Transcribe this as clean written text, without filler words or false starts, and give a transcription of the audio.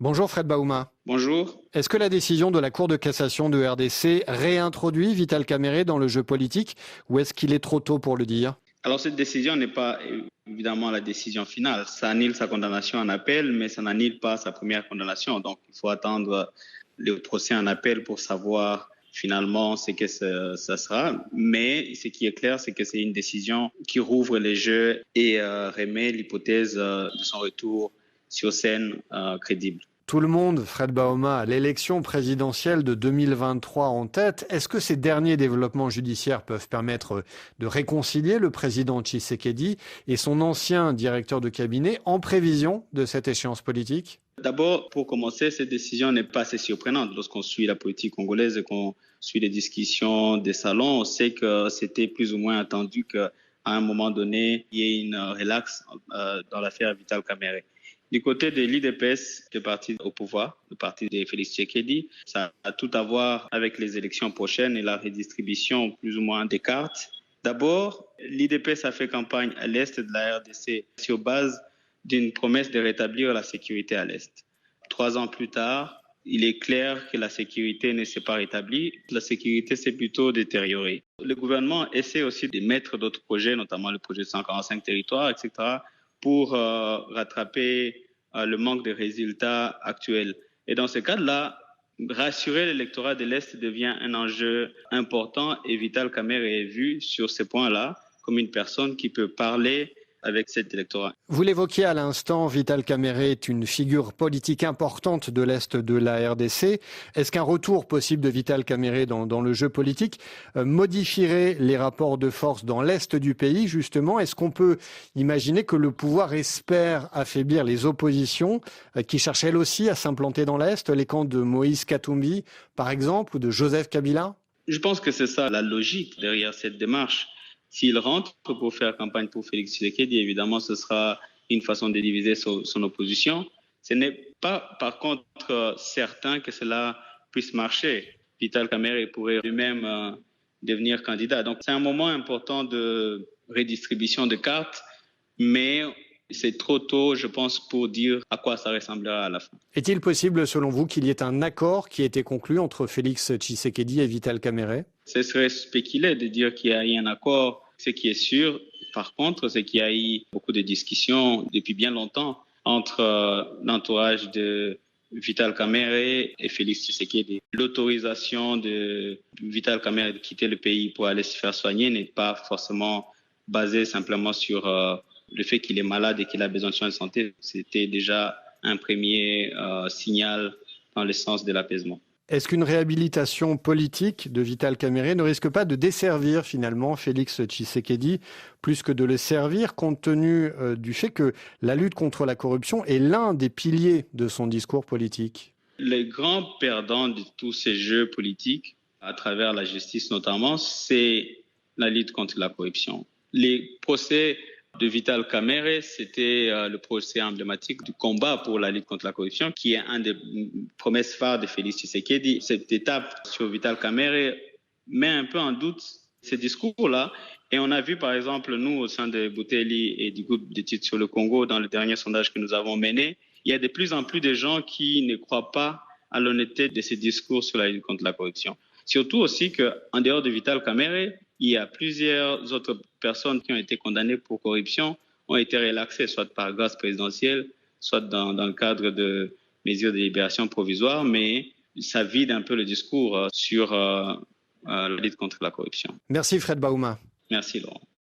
Bonjour Fred Baouma. Bonjour. Est-ce que la décision de la Cour de cassation de RDC réintroduit Vital Kamerhe dans le jeu politique ou est-ce qu'il est trop tôt pour le dire? Alors cette décision n'est pas évidemment la décision finale. Ça annule sa condamnation en appel, mais ça n'annule pas sa première condamnation. Donc il faut attendre le procès en appel pour savoir finalement ce que ça sera. Mais ce qui est clair, c'est que c'est une décision qui rouvre les jeux et remet l'hypothèse de son retour sur scène crédible. Tout le monde, Fred Baouma, a l'élection présidentielle de 2023 en tête. Est-ce que ces derniers développements judiciaires peuvent permettre de réconcilier le président Tshisekedi et son ancien directeur de cabinet en prévision de cette échéance politique? D'abord, pour commencer, cette décision n'est pas assez surprenante. Lorsqu'on suit la politique congolaise et qu'on suit les discussions des salons, on sait que c'était plus ou moins attendu qu'à un moment donné, il y ait une relaxe dans l'affaire Vital Kamerhe. Du côté de l'IDPS, le parti au pouvoir, le parti de Félix Tshisekedi, ça a tout à voir avec les élections prochaines et la redistribution plus ou moins des cartes. D'abord, l'IDPS a fait campagne à l'est de la RDC sur base d'une promesse de rétablir la sécurité à l'est. 3 ans plus tard, il est clair que la sécurité ne s'est pas rétablie, la sécurité s'est plutôt détériorée. Le gouvernement essaie aussi de mettre d'autres projets, notamment le projet 145 territoires, etc., pour rattraper le manque de résultats actuels. Et dans ce cadre-là, rassurer l'électorat de l'Est devient un enjeu important et Vital Kamerhe est vu sur ce point-là comme une personne qui peut parler avec cet électorat. Vous l'évoquiez à l'instant, Vital Kamerhe est une figure politique importante de l'Est de la RDC. Est-ce qu'un retour possible de Vital Kamerhe dans le jeu politique modifierait les rapports de force dans l'Est du pays, justement? Est-ce qu'on peut imaginer que le pouvoir espère affaiblir les oppositions qui cherchent elles aussi à s'implanter dans l'Est, les camps de Moïse Katumbi, par exemple, ou de Joseph Kabila? Je pense que c'est ça la logique derrière cette démarche. S'il rentre pour faire campagne pour Félix Tshisekedi, évidemment, ce sera une façon de diviser son opposition. Ce n'est pas, par contre, certain que cela puisse marcher. Vital Kamerhe pourrait lui-même devenir candidat. Donc, c'est un moment important de redistribution de cartes, mais c'est trop tôt, je pense, pour dire à quoi ça ressemblera à la fin. Est-il possible, selon vous, qu'il y ait un accord qui ait été conclu entre Félix Tshisekedi et Vital Kamerhe? Ce serait spéculer de dire qu'il y a eu un accord. Ce qui est sûr, par contre, c'est qu'il y a eu beaucoup de discussions depuis bien longtemps entre l'entourage de Vital Kamerhe et Félix Tshisekedi. L'autorisation de Vital Kamerhe de quitter le pays pour aller se faire soigner n'est pas forcément basée simplement sur le fait qu'il est malade et qu'il a besoin de soins de santé. C'était déjà un premier signal dans le sens de l'apaisement. Est-ce qu'une réhabilitation politique de Vital Kamerhe ne risque pas de desservir finalement Félix Tshisekedi plus que de le servir, compte tenu du fait que la lutte contre la corruption est l'un des piliers de son discours politique? Les grands perdants de tous ces jeux politiques, à travers la justice notamment, c'est la lutte contre la corruption. Les procès de Vital Kamerhe, c'était le procès emblématique du combat pour la lutte contre la corruption, qui est un des promesses phares de Félix Tshisekedi. Cette étape sur Vital Kamerhe met un peu en doute ces discours-là. Et on a vu, par exemple, nous, au sein de Bouteli et du groupe d'études sur le Congo, dans le dernier sondage que nous avons mené, il y a de plus en plus de gens qui ne croient pas à l'honnêteté de ces discours sur la lutte contre la corruption. Surtout aussi qu'en dehors de Vital Kamerhe, il y a plusieurs autres personnes qui ont été condamnées pour corruption, ont été relaxées, soit par grâce présidentielle, soit dans le cadre de mesures de libération provisoire, mais ça vide un peu le discours sur la lutte contre la corruption. Merci Fred Baouma. Merci Laurent.